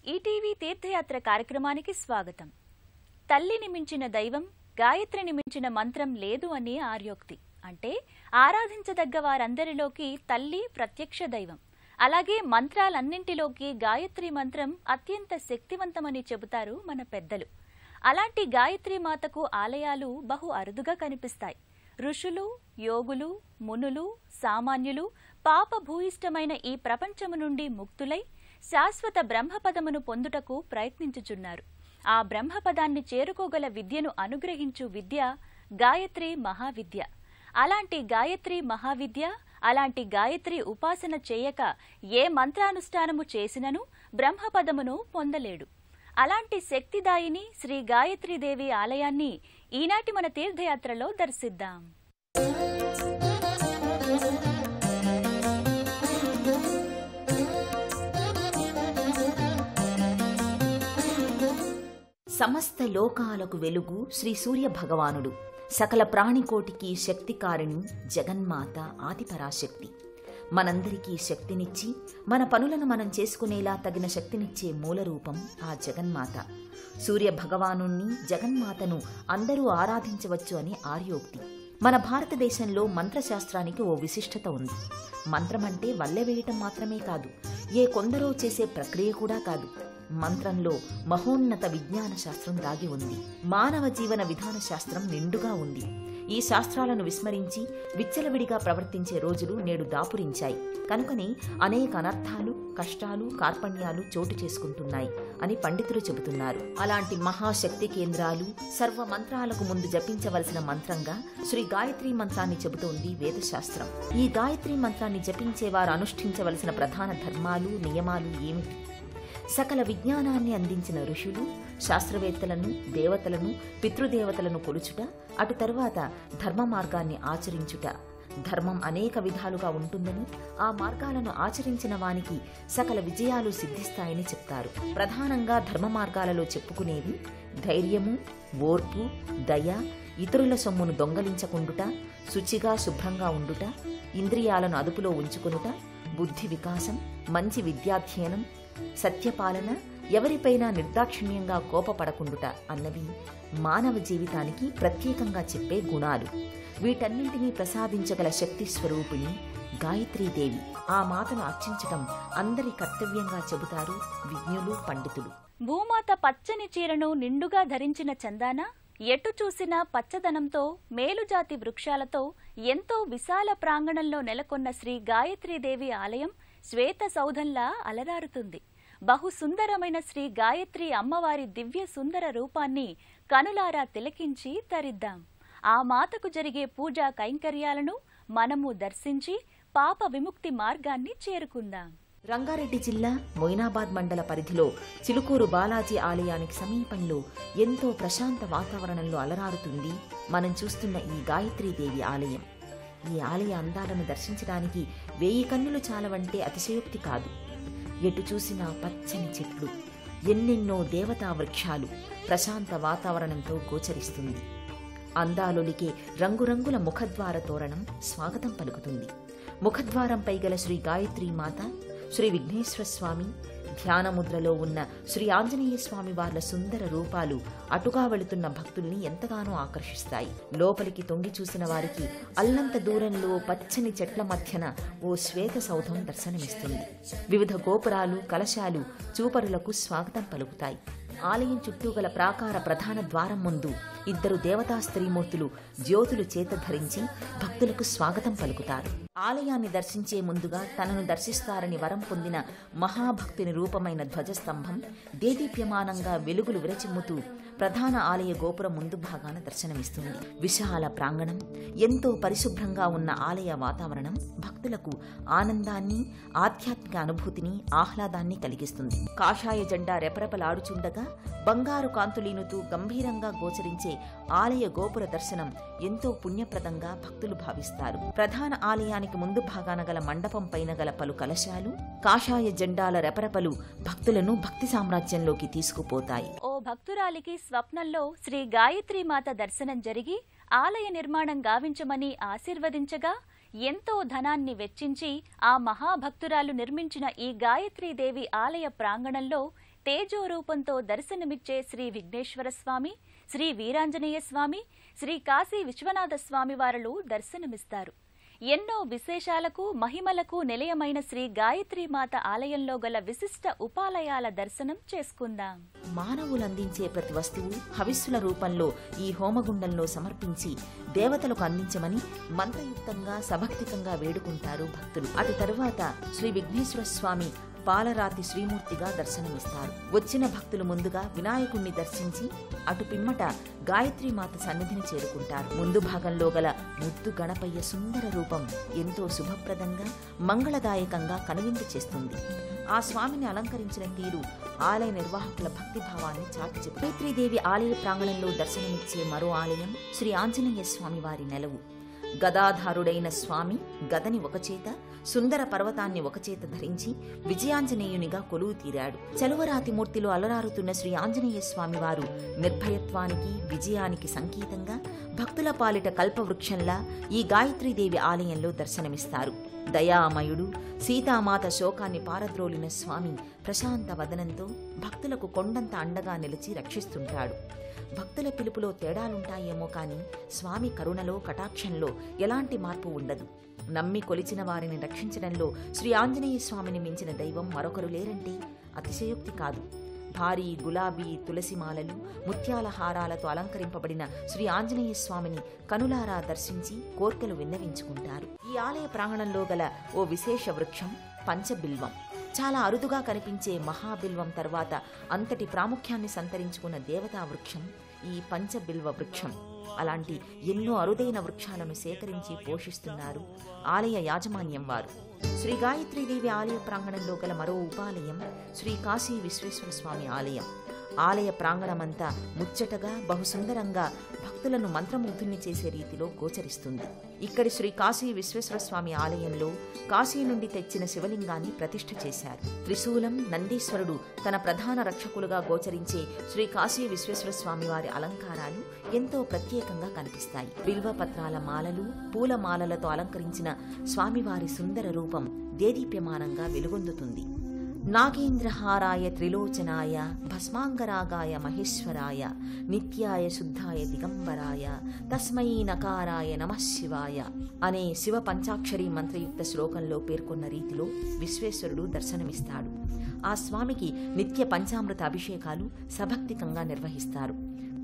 ETV తీర్థయాత్ర కార్యక్రమానికి స్వాగతం. తల్లిని మించిన దైవం, గాయత్రిని మించిన మంత్రం లేదు అని ఆర్యోక్తి. అంటే ఆరాధించదగ్గ వారందరిలోకి తల్లి ప్రత్యక్ష దైవం. అలాగే మంత్రాలన్నింటిలోకి గాయత్రి మంత్రం అత్యంత శక్తివంతమని చెబుతారు మన పెద్దలు. అలాంటి గాయత్రి మాతకు ఆలయాలు బహు అరుదుగా కనిపిస్తాయి. ఋషులు, యోగులు, మునులు, సామాన్యులు పాపభూయిష్టమైన ఈ ప్రపంచము నుండి ముక్తులై శాశ్వత బ్రహ్మపదమును పొందుటకు ప్రయత్నించుచున్నారు. ఆ బ్రహ్మపదాన్ని చేరుకోగల విద్యను అనుగ్రహించు విద్య గాయత్రి మహావిద్య. అలాంటి గాయత్రి మహావిద్య, అలాంటి గాయత్రి ఉపాసన చేయక ఏ మంత్రానుష్ఠానము చేసినను బ్రహ్మపదమును పొందలేడు. అలాంటి శక్తిదాయిని శ్రీ గాయత్రీదేవి ఆలయాన్ని ఈనాటి మన తీర్థయాత్రలో దర్శిద్దాం. సమస్త లోకాలకు వెలుగు శ్రీ సూర్య భగవానుడు. సకల ప్రాణికోటికి శక్తికారిణి జగన్మాత ఆదిపరాశక్తి. మనందరికీ శక్తినిచ్చి మన పనులను మనం చేసుకునేలా తగిన శక్తినిచ్చే మూలరూపం ఆ జగన్మాత. సూర్య భగవానుణ్ణి, జగన్మాతను అందరూ ఆరాధించవచ్చు అని ఆర్యోక్తి. మన భారతదేశంలో మంత్రశాస్త్రానికి ఓ విశిష్టత ఉంది. మంత్రమంటే వల్లె వేయటం మాత్రమే కాదు, ఏ కొందరో చేసే ప్రక్రియ కూడా కాదు. మంత్రంలో మహోన్నత విజ్ఞాన శాస్త్రం దాగి ఉంది. మానవ జీవన విధాన శాస్త్రం నిండుగా ఉంది. ఈ శాస్త్రాలను విస్మరించి విచ్చలవిడిగా ప్రవర్తించే రోజులు నేడు దాపురించాయి. కనుకని అనేక అనర్థాలు, కష్టాలు, కార్పణ్యాలు చోటు చేసుకుంటున్నాయి అని పండితులు చెబుతున్నారు. అలాంటి మహాశక్తి కేంద్రాలు, సర్వ మంత్రాలకు ముందు జపించవలసిన మంత్రంగా శ్రీ గాయత్రి మంత్రాన్ని చెబుతోంది వేదశాస్త్రం. ఈ గాయత్రి మంత్రాన్ని జపించేవారు అనుష్ఠించవలసిన ప్రధాన ధర్మాలు, నియమాలు ఏమిటి? సకల విజ్ఞానాన్ని అందించిన ఋషులు, శాస్త్రవేత్తలను, దేవతలను, పితృదేవతలను కొలుచుట, అటు తరువాత ధర్మ మార్గాన్ని ఆచరించుట. ధర్మం అనేక విధాలుగా ఉంటుందని, ఆ మార్గాలను ఆచరించిన వానికి సకల విజయాలు సిద్ధిస్తాయని చెప్తారు. ప్రధానంగా ధర్మ మార్గాలలో చెప్పుకునేవి ధైర్యము, ఓర్పు, దయ, ఇతరుల సొమ్మును దొంగలించకుండుట, శుచిగా శుభ్రంగా ఉండుట, ఇంద్రియాలను అదుపులో ఉంచుకొనుట, బుద్ధి వికాసం, మంచి విద్యాధ్యయనం, సత్యపాలన, ఎవరిపైనా నిర్దాక్షిణ్యంగా కోపపడకుండుట అన్నవి మానవ జీవితానికి ప్రత్యేకంగా చెప్పే గుణాలు. వీటన్నింటినీ ప్రసాదించగల శక్తి స్వరూపిణి గాయత్రీదేవి. ఆ మాతను అర్చించటం అందరి కర్తవ్యంగా చెబుతారు విజ్ఞులు, పండితులు. భూమాత పచ్చని చీరను నిండుగా ధరించిన చందాన ఎటు చూసినా పచ్చదనంతో, మేలుజాతి వృక్షాలతో ఎంతో విశాల ప్రాంగణంలో నెలకొన్న శ్రీ గాయత్రీదేవి ఆలయం శ్వేత సౌధంలా అలరారుతుంది. బహు సుందరమైన శ్రీ గాయత్రి అమ్మవారి దివ్య సుందర రూపాన్ని కనులారా తిలకించి తరిద్దాం. ఆ మాతకు జరిగే పూజా కైంకర్యాలను మనము దర్శించి పాప విముక్తి మార్గాన్ని చేరుకుందాం. రంగారెడ్డి జిల్లా మొయినాబాద్ మండల పరిధిలో చిలుకూరు బాలాజీ ఆలయానికి సమీపంలో ఎంతో ప్రశాంత వాతావరణంలో అలరారుతుంది మనం చూస్తున్న ఈ గాయత్రీదేవి ఆలయం. ఈ ఆలయ అందాలను దర్శించడానికి 1000 కన్నులు చాలవంటే అతిశయోక్తి కాదు. ఎటు చూసినా పచ్చని చెట్లు, ఎన్నెన్నో దేవతా వృక్షాలు ప్రశాంత వాతావరణంతో గోచరిస్తుంది. అందాలొలికే రంగురంగుల ముఖద్వార తోరణం స్వాగతం పలుకుతుంది. ముఖద్వారంపై గల శ్రీ గాయత్రీ మాత, శ్రీ విఘ్నేశ్వర స్వామి, ధ్యానముద్రలో ఉన్న శ్రీ ఆంజనేయ స్వామి వార్ల సుందర రూపాలు అటుగా వెళుతున్న భక్తుల్ని ఎంతగానో ఆకర్షిస్తాయి. లోపలికి తొంగి చూసిన వారికి అల్లంత దూరంలో పచ్చని చెట్ల మధ్యన ఓ శ్వేత సౌధం దర్శనమిస్తుంది. వివిధ గోపురాలు, కలశాలు చూపరులకు స్వాగతం పలుకుతాయి. ఆలయం చుట్టూ గల ప్రాకార ప్రధాన ద్వారం ముందు 2 దేవతా స్త్రీమూర్తులు జ్యోతులు చేత ధరించి భక్తులకు స్వాగతం పలుకుతారు. ఆలయాన్ని దర్శించే ముందుగా తనను దర్శిస్తారని వరం పొందిన మహాభక్తుని రూపమైన ధ్వజస్తంభం దేదీప్యమానంగా వెలుగులు విరచిమ్ముతూ ప్రధాన ఆలయ గోపురం ముందు భాగాన దర్శనమిస్తుంది. విశాల ప్రాంగణం, ఎంతో పరిశుభ్రంగా ఉన్న ఆలయ వాతావరణం భక్తులకు ఆనందాన్ని, ఆధ్యాత్మిక అనుభూతిని, ఆహ్లాదాన్ని కలిగిస్తుంది. కాషాయ జెండా రెపరెపలాడుచుండగా బంగారు కాంతులీనుతూ గంభీరంగా గోచరించే ఆలయ గోపుర దర్శనం ఎంతో పుణ్యప్రదంగా భక్తులు భావిస్తారు. ప్రధాన ఆలయానికి ముందు భాగాన గల మండపం పైన గల పలు కలశాలు, కాషాయ జెండాల రెపరెపలు భక్తులను భక్తి సామ్రాజ్యంలోకి తీసుకుపోతాయి. ఓ భక్తురాలికి స్వప్నంలో శ్రీ గాయత్రీ మాత దర్శనం జరిగి ఆలయ నిర్మాణం గావించమని ఆశీర్వదించగా ఎంతో ధనాన్ని వెచ్చించి ఆ మహాభక్తురాలు నిర్మించిన ఈ గాయత్రీదేవి ఆలయ ప్రాంగణంలో తేజో రూపంతో దర్శనమిచ్చే శ్రీ విఘ్నేశ్వర స్వామి, శ్రీ వీరాంజనేయ స్వామి, శ్రీ కాశీ విశ్వనాథ స్వామి వారలు దర్శనమిస్తారు. ఎన్నో విశేషాలకు మహిమలకు నిలయమైన శ్రీ గాయత్రీమాత ఆలయంలో గల విశిష్ట ఉపాలయాల దర్శనం చేసుకుందాం. మానవులందించే ప్రతి వస్తువు హవిస్సుల రూపంలో ఈ హోమగుండంలో సమర్పించి దేవతలకు అందించమని మంత్రయుక్తంగా సభక్తికంగా వేడుకుంటారు భక్తులు. అటు తరువాత శ్రీ విఘ్నేశ్వర స్వామి పాలరాతి శ్రీమూర్తిగా దర్శనమిస్తారు. వచ్చిన భక్తులు ముందుగా వినాయకుణ్ణి దర్శించి అటు పిమ్మట గాయత్రీమాత సన్నిధిని చేరుకుంటారు. ముందు భాగంలో గల ముద్దు గణపయ్య సుందర రూపం ఎంతో శుభప్రదంగా మంగళదాయకంగా కనువిందు చేస్తుంది. ఆ స్వామిని అలంకరించిన తీరు ఆలయ నిర్వాహకుల భక్తిభావాన్ని చాటి చెప్పు. గాయత్రీదేవి ఆలయ ప్రాంగణంలో దర్శనమిచ్చే మరో ఆలయం శ్రీ ఆంజనేయ స్వామి వారి నెలవు. గదాధారుడైన స్వామి గదని ఒక చేత, సుందర పర్వతాన్ని ఒక చేత ధరించి విజయాంజనేయునిగా కొలువు తీరాడు. చలువరాతిమూర్తిలో అలరారుతున్న శ్రీ ఆంజనేయ స్వామి వారు నిర్భయత్వానికి విజయానికి సంకేతంగా భక్తుల పాలిట కల్పవృక్షంలా ఈ గాయత్రీదేవి ఆలయంలో దర్శనమిస్తారు. దయామయుడు, సీతామాత శోకాన్ని పారద్రోలిన స్వామి ప్రశాంత వదనంతో భక్తులకు కొండంత అండగా నిలిచి రక్షిస్తుంటాడు. భక్తుల పిలుపులో తేడాలుంటాయేమో కాని స్వామి కరుణలో కటాక్షంలో ఎలాంటి మార్పు ఉండదు. నమ్మి కొలిచిన వారిని రక్షించడంలో శ్రీ ఆంజనేయ స్వామిని మించిన దైవం మరొకరు లేరంటే అతిశయోక్తి కాదు. భారీ గులాబీ తులసిమాలలు, ముత్యాల హారాలతో అలంకరింపబడిన శ్రీ ఆంజనేయ స్వామిని కనులారా దర్శించి కోర్కెలు విన్నవించుకుంటారు. ఈ ఆలయ ప్రాంగణంలో గల ఓ విశేష వృక్షం పంచబిల్వం. చాలా అరుదుగా కనిపించే మహాబిల్వం తర్వాత అంతటి ప్రాముఖ్యాన్ని సంతరించుకున్న దేవతా వృక్షం ఈ పంచబిల్వ వృక్షం. అలాంటి ఎన్నో అరుదైన వృక్షాలను సేకరించి పోషిస్తున్నారు ఆలయ యాజమాన్యం వారు. శ్రీ గాయత్రీదేవి ఆలయ ప్రాంగణంలో గల మరో ఉపాలయం శ్రీ కాశీ విశ్వేశ్వర స్వామి ఆలయం. ఆలయ ప్రాంగణమంతా ముచ్చటగా బహుసుందరంగా భక్తులను మంత్రముగ్ధుల్ని చేసే రీతిలో గోచరిస్తుంది. ఇక్కడి శ్రీ కాశీ విశ్వేశ్వర స్వామి ఆలయంలో కాశీ నుండి తెచ్చిన శివలింగాన్ని ప్రతిష్ఠ చేశారు. త్రిశూలం, నందీశ్వరుడు తన ప్రధాన రక్షకులుగా గోచరించే శ్రీ కాశీ విశ్వేశ్వర స్వామి వారి అలంకారాలు ఎంతో ప్రత్యేకంగా కనిపిస్తాయి. బిల్వపత్రాల మాలలు, పూల మాలలతో అలంకరించిన స్వామివారి సుందర రూపం దేదీప్యమానంగా వెలుగొందుతుంది. నాగేంద్రహారాయ త్రిలోచనాయ భస్మాంగరాగాయ మహేశ్వరాయ నిత్యాయ శుద్ధాయ దిగంబరాయ తస్మై నకారాయ నమః శివాయ అనే శివ పంచాక్షరి మంత్రయుక్త శ్లోకంలో పేర్కొన్న రీతిలో విశ్వేశ్వరుడు దర్శనమిస్తాడు. ఆ స్వామికి నిత్య పంచామృత అభిషేకాలు సభక్తికంగా నిర్వహిస్తారు.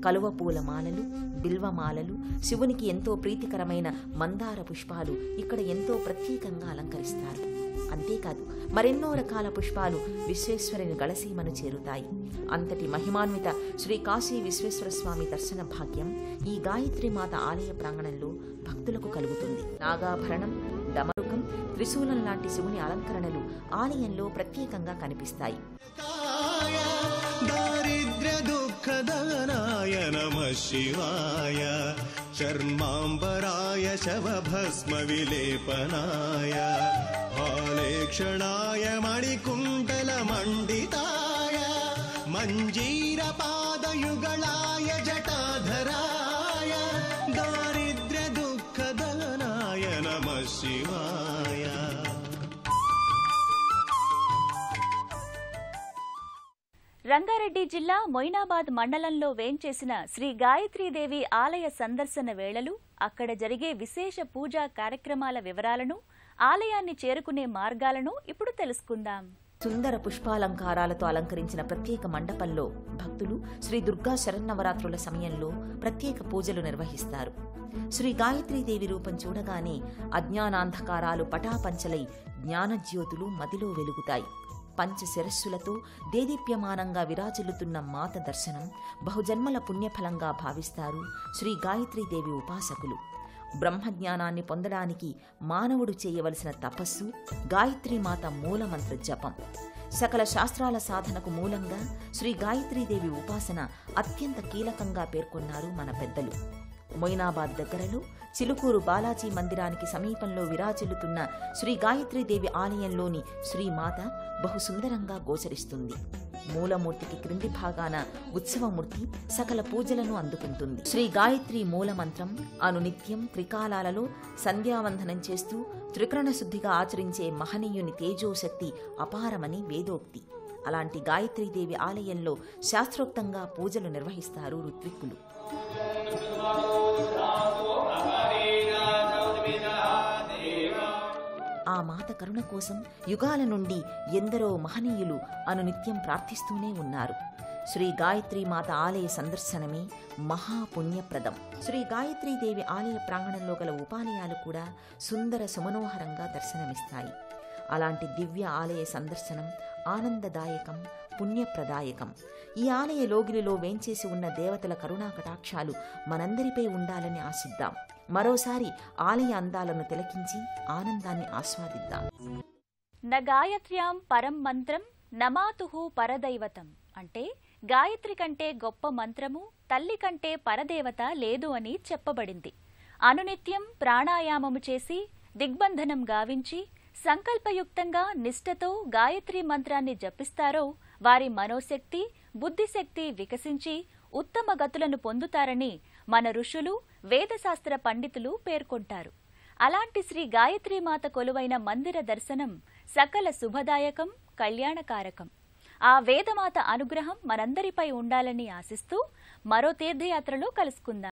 కలువ పూల మాలలు, బిల్వమాలలు, శివునికి ఎంతో ప్రీతికరమైన మందార పుష్పాలు ఇక్కడ ఎంతో ప్రత్యేకంగా అలంకరిస్తారు. అంతేకాదు మరెన్నో రకాల పుష్పాలు విశ్వేశ్వరుని గళసీమను చేరుతాయి. అంతటి మహిమాన్విత శ్రీ కాశీ విశ్వేశ్వర స్వామి దర్శన భాగ్యం ఈ గాయత్రీమాత ఆలయ ప్రాంగణంలో భక్తులకు కలుగుతుంది. నాగాభరణం, డమరుకం, త్రిశూలం లాంటి శివుని అలంకరణలు ఆలయంలో ప్రత్యేకంగా కనిపిస్తాయి. దుఃఖదనాయ నమః శివాయ చర్మాంబరాయ శవభస్మ విలేపనాయ హాలేక్షణాయ మణికుండల మండితాయ మంజీర పాదయుగళాయ జటాధరాయ దారిద్ర్య దుఃఖదనాయ నమః శివాయ. రంగారెడ్డి జిల్లా మొయినాబాద్ మండలంలో వేంచేసిన శ్రీ గాయత్రీదేవి ఆలయ సందర్శన వేళలు, అక్కడ జరిగే విశేష పూజా కార్యక్రమాల వివరాలను, ఆలయాన్ని చేరుకునే మార్గాలను ఇప్పుడు తెలుసుకుందాం. సుందర పుష్పాలంకారాలతో అలంకరించిన ప్రత్యేక మండపంలో భక్తులు శ్రీ దుర్గా శరన్నవరాత్రుల సమయంలో ప్రత్యేక పూజలు నిర్వహిస్తారు. శ్రీ గాయత్రీదేవి రూపం చూడగానే అజ్ఞానాంధకారాలు పటాపంచలై జ్ఞానజ్యోతులు మదిలో వెలుగుతాయి. పంచశిరస్సులతో దేదీప్యమానంగా విరాజిల్లుతున్న మాత దర్శనం బహుజన్మల పుణ్యఫలంగా భావిస్తారు శ్రీ గాయత్రీదేవి ఉపాసకులు. బ్రహ్మజ్ఞానాన్ని పొందడానికి మానవుడు చేయవలసిన తపస్సు గాయత్రీమాత మూలమంత్ర జపం. సకల శాస్త్రాల సాధనకు మూలంగా శ్రీ గాయత్రీదేవి ఉపాసన అత్యంత కీలకంగా పేర్కొన్నారు మన పెద్దలు. మొయినాబాద్ దగ్గరలో చిలుకూరు బాలాజీ మందిరానికి సమీపంలో విరాజిల్లుతున్న శ్రీ గాయత్రీదేవి ఆలయంలోని శ్రీమాత బహుసుందరంగా గోచరిస్తుంది. మూలమూర్తికి క్రింది భాగాన ఉత్సవమూర్తి సకల పూజలను అందుకుంటుంది. శ్రీ గాయత్రి మూలమంత్రం అనునిత్యం త్రికాలాలలో సంధ్యావందనం చేస్తూ త్రికరణ శుద్ధిగా ఆచరించే మహనీయుని తేజోశక్తి అపారమని వేదోక్తి. అలాంటి గాయత్రీదేవి ఆలయంలో శాస్త్రోక్తంగా పూజలు నిర్వహిస్తారు ఋత్విక్కులు. ఆ మాత కరుణ కోసం యుగాల నుండి ఎందరో మహనీయులు అనునిత్యం ప్రార్థిస్తూనే ఉన్నారు. శ్రీ గాయత్రీ మాత ఆలయ సందర్శనమే మహాపుణ్యప్రదం. శ్రీ గాయత్రీదేవి ఆలయ ప్రాంగణంలో గల ఉపాలయాలు కూడా సుందర సుమనోహరంగా దర్శనమిస్తాయి. అలాంటి దివ్య ఆలయ సందర్శనం ఆనందదాయకం, పుణ్యప్రదాయకం. ఈ ఆలయ లోగిలిలో వేంచేసి ఉన్న దేవతల కరుణా కటాక్షాలు మనందరిపై ఉండాలని ఆశిద్దాం. మరోసారి ఆలయ అందాలను తిలకించి ఆనందాన్ని ఆస్వాదిద్దాం. న గాయత్ర్యాం పరం మంత్రం నమాతుహు పరదైవతం అంటే గాయత్రి కంటే గొప్ప మంత్రము, తల్లి కంటే పరదేవత లేదు అని చెప్పబడింది. అనునిత్యం ప్రాణాయామము చేసి దిగ్బంధనం గావించి సంకల్పయుక్తంగా నిష్ఠతో గాయత్రీ మంత్రాన్ని జపిస్తారో వారి మనోశక్తి, బుద్ధిశక్తి వికసించి ఉత్తమ గతులను పొందుతారని మన ఋషులు, వేదశాస్త్ర పండితులు పేర్కొంటారు. అలాంటి శ్రీ గాయత్రీమాత కొలువైన మందిర దర్శనం సకల శుభదాయకం, కళ్యాణకారకం. ఆ వేదమాత అనుగ్రహం మనందరిపై ఉండాలని ఆశిస్తూ మరో తీర్థయాత్రలో కలుసుకుందాం.